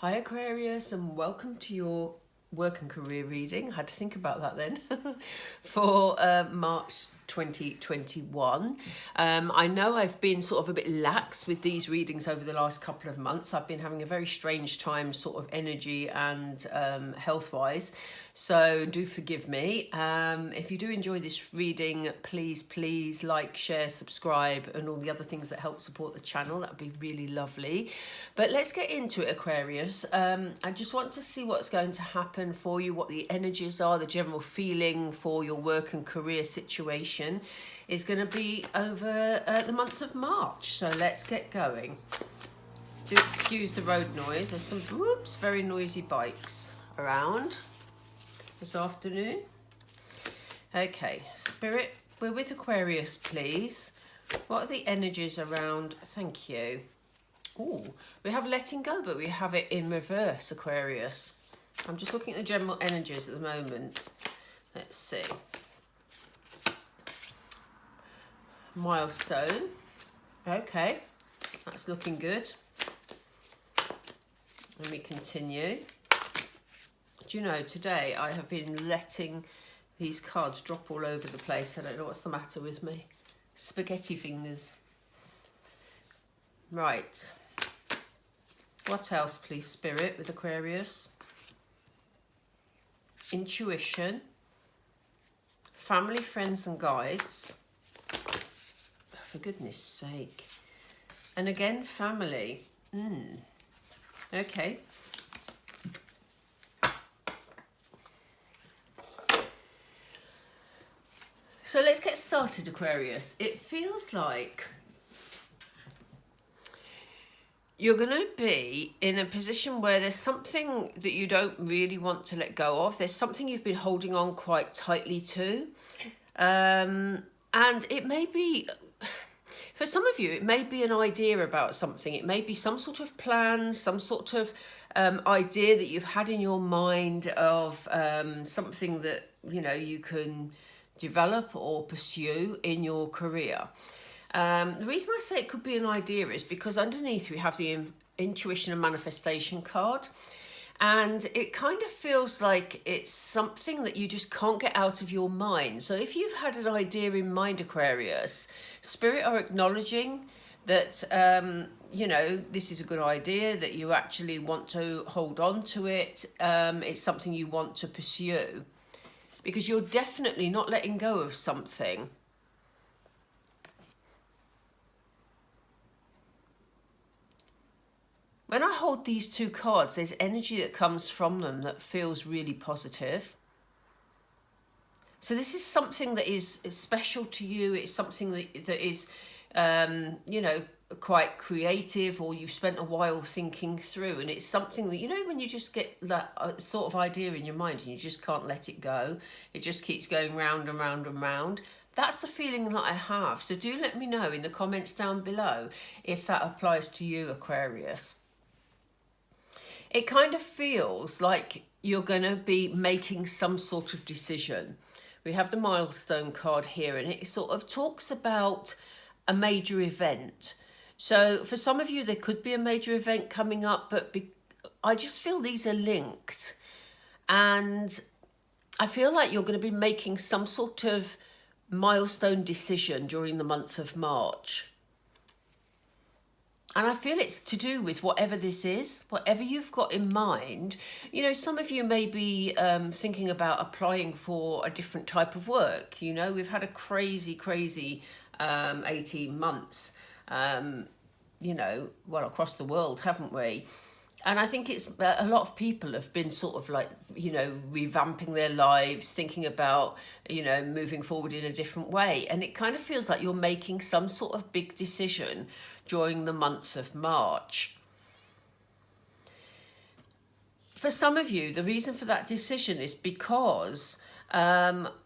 Hi Aquarius, and welcome to your work and career reading. I had to think about that then. For March 2021. I know I've been sort of a bit lax with these readings over the last couple of months. I've been having a very strange time sort of energy and health wise, so do forgive me. If you do enjoy this reading, please like, share, subscribe and all the other things that help support the channel. That would be really lovely. But let's get into it, Aquarius. I just want to see what's going to happen for you, what the energies are, the general feeling for your work and career situation is going to be over the month of March. So let's get going. Do excuse the road noise. There's some very noisy bikes around this afternoon. Okay, Spirit, we're with Aquarius, please. What are the energies around? Thank you. Oh, we have letting go, but we have it in reverse, Aquarius. I'm just looking at the general energies at the moment. Let's see. Milestone. Okay, that's looking good. Let me continue. Do you know, today I have been letting these cards drop all over the place. I don't know what's the matter with me. Spaghetti fingers. Right. What else, please, Spirit, with Aquarius? Intuition. Family, friends and guides. For goodness sake. And again, family. Okay. So let's get started, Aquarius. It feels like you're going to be in a position where there's something that you don't really want to let go of. There's something you've been holding on quite tightly to. And it may be, for some of you, it may be an idea about something. It may be some sort of plan, some sort of idea that you've had in your mind of something that, you know, you can develop or pursue in your career. The reason I say it could be an idea is because underneath we have the intuition and manifestation card. And it kind of feels like it's something that you just can't get out of your mind. So if you've had an idea in mind, Aquarius, Spirit are acknowledging that, you know, this is a good idea, that you actually want to hold on to it. It's something you want to pursue because you're definitely not letting go of something. When I hold these two cards, there's energy that comes from them that feels really positive. So this is something that is special to you. It's something that is, you know, quite creative, or you've spent a while thinking through. And it's something that, you know, when you just get that sort of idea in your mind and you just can't let it go. It just keeps going round and round and round. That's the feeling that I have. So do let me know in the comments down below if that applies to you, Aquarius. It kind of feels like you're going to be making some sort of decision. We have the milestone card here, and it sort of talks about a major event. So for some of you, there could be a major event coming up, but I just feel these are linked. And I feel like you're going to be making some sort of milestone decision during the month of March. And I feel it's to do with whatever this is, whatever you've got in mind. You know, some of you may be thinking about applying for a different type of work. You know, we've had a crazy 18 months, you know, well, across the world, haven't we? And I think it's a lot of people have been sort of like, you know, revamping their lives, thinking about, you know, moving forward in a different way. And it kind of feels like you're making some sort of big decision during the month of March. For some of you, the reason for that decision is because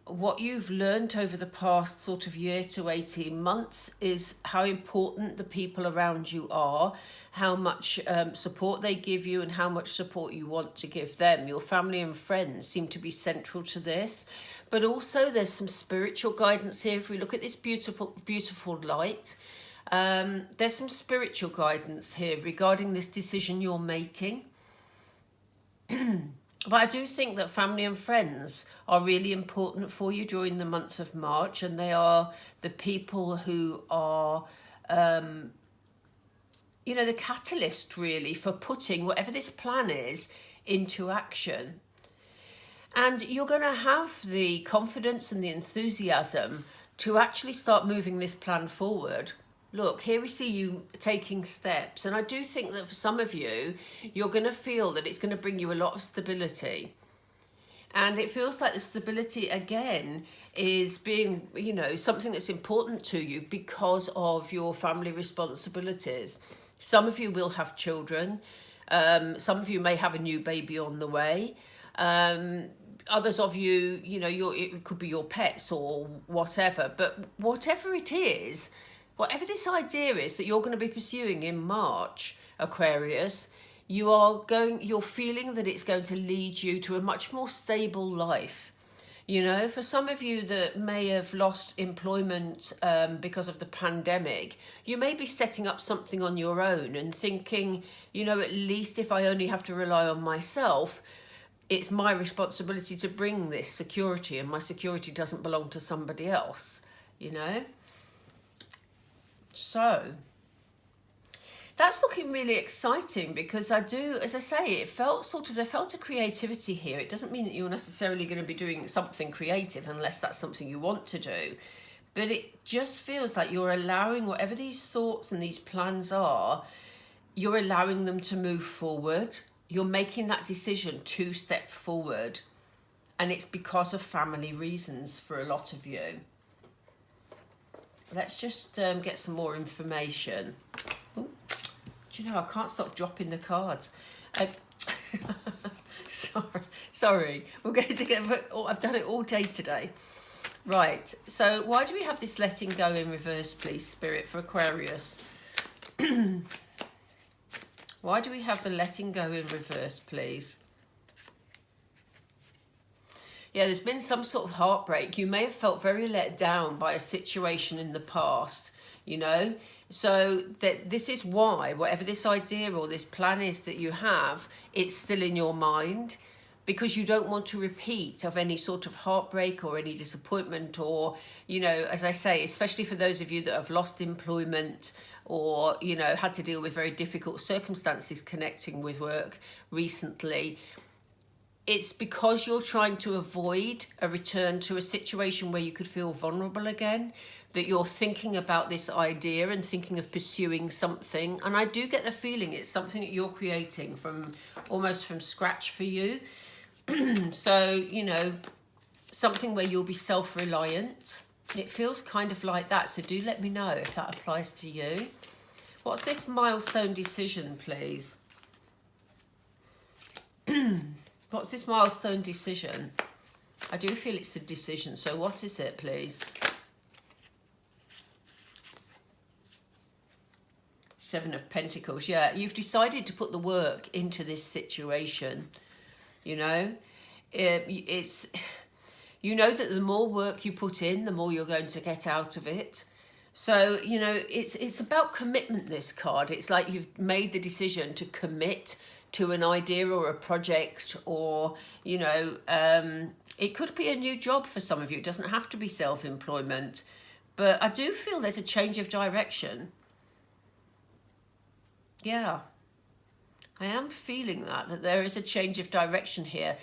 what you've learned over the past sort of year to 18 months is how important the people around you are, how much support they give you and how much support you want to give them. Your family and friends seem to be central to this, but also there's some spiritual guidance here. If we look at this beautiful light, there's some spiritual guidance here regarding this decision you're making. But I do think that family and friends are really important for you during the month of March, and they are the people who are, you know, the catalyst really for putting whatever this plan is into action. And you're going to have the confidence and the enthusiasm to actually start moving this plan forward. Look, here we see you taking steps. And I do think that for some of you, you're going to feel that it's going to bring you a lot of stability. And it feels like the stability, again, is being, you know, something that's important to you because of your family responsibilities. Some of you will have children. Some of you may have a new baby on the way. Others of you, you know, it could be your pets or whatever. But whatever it is, whatever this idea is that you're going to be pursuing in March, Aquarius, you're feeling that it's going to lead you to a much more stable life. You know, for some of you that may have lost employment because of the pandemic, you may be setting up something on your own and thinking, you know, at least if I only have to rely on myself, it's my responsibility to bring this security, and my security doesn't belong to somebody else, you know. So that's looking really exciting, because as I say, there felt a creativity here. It doesn't mean that you're necessarily going to be doing something creative unless that's something you want to do. But it just feels like you're allowing whatever these thoughts and these plans are, you're allowing them to move forward. You're making that decision to step forward. And it's because of family reasons for a lot of you. Let's just get some more information. Ooh, do you know, I can't stop dropping the cards. Sorry. We're going to get. I've done it all day today. Right. So why do we have this letting go in reverse, please, Spirit, for Aquarius? Why do we have the letting go in reverse, please? Yeah, there's been some sort of heartbreak. You may have felt very let down by a situation in the past, you know. So this is why, whatever this idea or this plan is that you have, it's still in your mind, because you don't want to repeat of any sort of heartbreak or any disappointment, or, you know, as I say, especially for those of you that have lost employment or, you know, had to deal with very difficult circumstances connecting with work recently. It's because you're trying to avoid a return to a situation where you could feel vulnerable again, that you're thinking about this idea and thinking of pursuing something. And I do get the feeling it's something that you're creating almost from scratch for you. So, you know, something where you'll be self-reliant. It feels kind of like that. So do let me know if that applies to you. What's this milestone decision, please? What's this milestone decision? I do feel it's the decision. So what is it, please? Seven of Pentacles. Yeah, you've decided to put the work into this situation. You know, it's, you know that the more work you put in, the more you're going to get out of it. So, you know, it's about commitment, this card. It's like you've made the decision to commit to an idea or a project, or, you know, it could be a new job for some of you. It doesn't have to be self-employment. But I do feel there's a change of direction. Yeah. I am feeling that there is a change of direction here.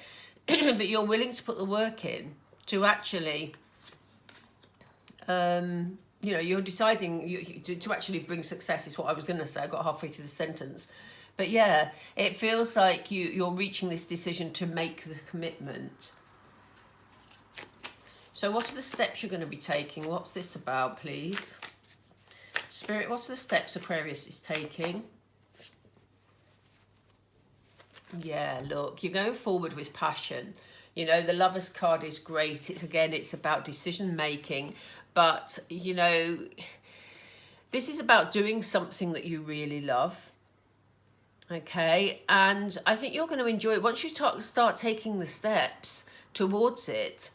But you're willing to put the work in to actually, you know, you're deciding to actually bring success is what I was going to say. I got halfway through the sentence. But yeah, it feels like you're reaching this decision to make the commitment. So what are the steps you're going to be taking? What's this about, please? Spirit, what are the steps Aquarius is taking? Yeah, look, you're going forward with passion. You know, the Lover's card is great. It's about decision making. But, you know, this is about doing something that you really love. Okay, and I think you're going to enjoy it. Once you start taking the steps towards it,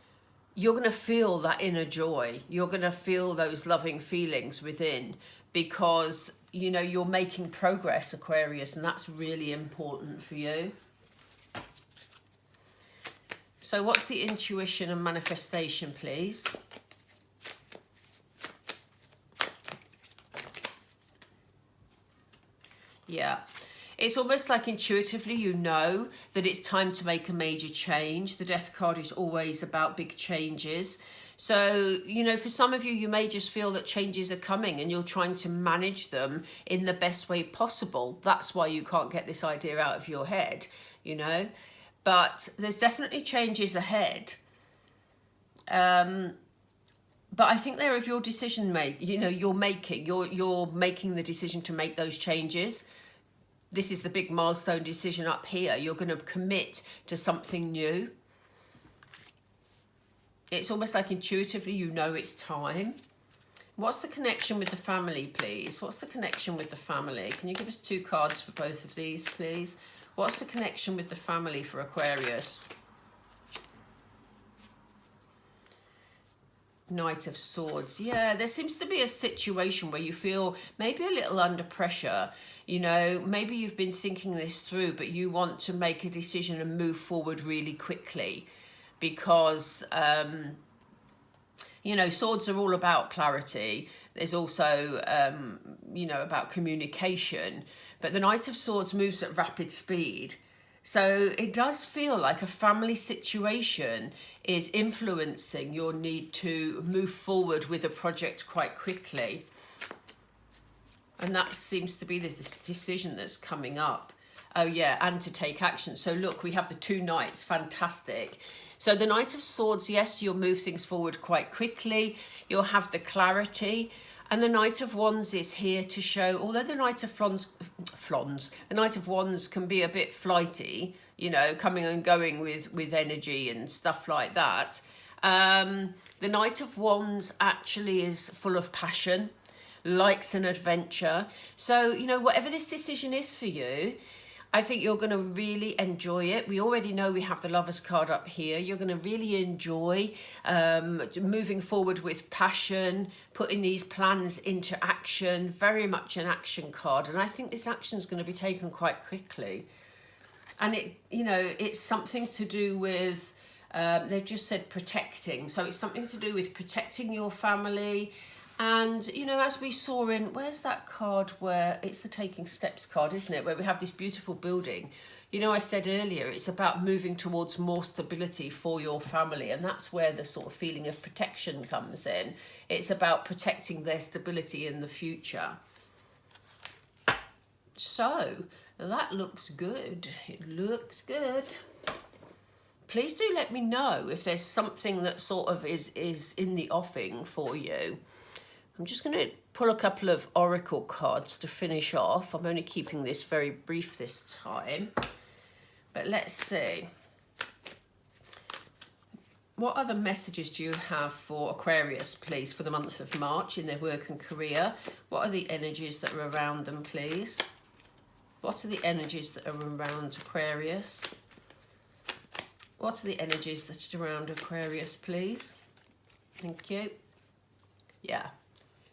you're going to feel that inner joy. You're going to feel those loving feelings within, because, you know, you're making progress, Aquarius, and that's really important for you. So what's the intuition and manifestation, please? Yeah. It's almost like intuitively you know that it's time to make a major change. The Death card is always about big changes. So, you know, for some of you, you may just feel that changes are coming and you're trying to manage them in the best way possible. That's why you can't get this idea out of your head, you know. But there's definitely changes ahead. But I think they're of your decision you're making the decision to make those changes. This is the big milestone decision up here. You're going to commit to something new. It's almost like intuitively you know it's time. What's the connection with the family, please? What's the connection with the family? Can you give us 2 cards for both of these, please? What's the connection with the family for Aquarius? Knight of Swords. Yeah, there seems to be a situation where you feel maybe a little under pressure. You know, maybe you've been thinking this through, but you want to make a decision and move forward really quickly because, you know, swords are all about clarity. There's also, you know, about communication. But the Knight of Swords moves at rapid speed. So it does feel like a family situation is influencing your need to move forward with a project quite quickly. And that seems to be this decision that's coming up. Oh yeah, and to take action. So look, we have the 2 knights, fantastic. So the Knight of Swords, yes, you'll move things forward quite quickly. You'll have the clarity. And the Knight of Wands is here to show, although the Knight of the Knight of Wands can be a bit flighty, you know, coming and going with energy and stuff like that. The Knight of Wands actually is full of passion, likes an adventure. So, you know, whatever this decision is for you, I think you're going to really enjoy it. We already know we have the Lovers card up here. You're going to really enjoy moving forward with passion, putting these plans into action, very much an action card. And I think this action is going to be taken quite quickly. And it, you know, it's something to do with, they've just said protecting. So it's something to do with protecting your family. And, you know, as we saw in, where's that card where, it's the Taking Steps card, isn't it? Where we have this beautiful building. You know, I said earlier, it's about moving towards more stability for your family. And that's where the sort of feeling of protection comes in. It's about protecting their stability in the future. So, that looks good. It looks good. Please do let me know if there's something that sort of is in the offing for you. I'm just going to pull a couple of oracle cards to finish off. I'm only keeping this very brief this time. But let's see. What other messages do you have for Aquarius, please, for the month of March in their work and career? What are the energies that are around them, please? What are the energies that are around Aquarius? What are the energies that are around Aquarius, please? Thank you. Yeah.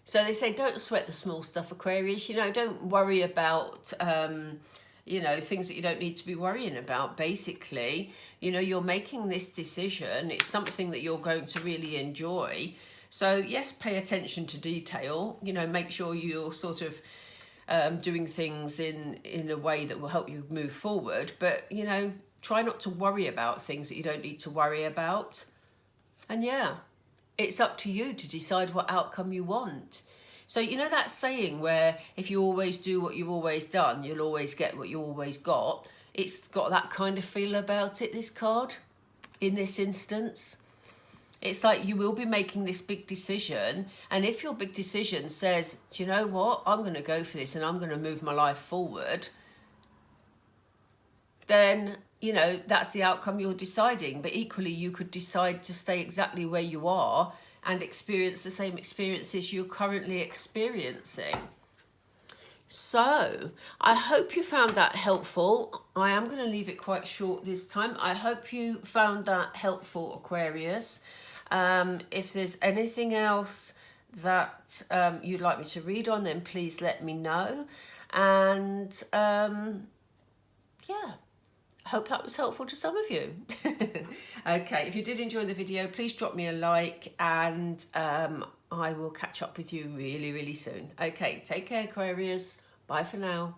So they say, don't sweat the small stuff, Aquarius. You know, don't worry about, you know, things that you don't need to be worrying about, basically. You know, you're making this decision. It's something that you're going to really enjoy. So, yes, pay attention to detail. You know, make sure you're sort of doing things in a way that will help you move forward. But, you know, try not to worry about things that you don't need to worry about. And, yeah. It's up to you to decide what outcome you want. So, you know that saying where if you always do what you've always done, you'll always get what you always got? It's got that kind of feel about it, this card, in this instance. It's like you will be making this big decision. And if your big decision says, do you know what? I'm going to go for this and I'm going to move my life forward. Then, you know, that's the outcome you're deciding. But equally, you could decide to stay exactly where you are and experience the same experiences you're currently experiencing. So, I hope you found that helpful. I am going to leave it quite short this time. I hope you found that helpful, Aquarius. If there's anything else that you'd like me to read on, then please let me know. And, yeah. hope that was helpful to some of you. Okay, if you did enjoy the video, please drop me a like, and I will catch up with you really, really soon. Okay, take care, Aquarius. Bye for now.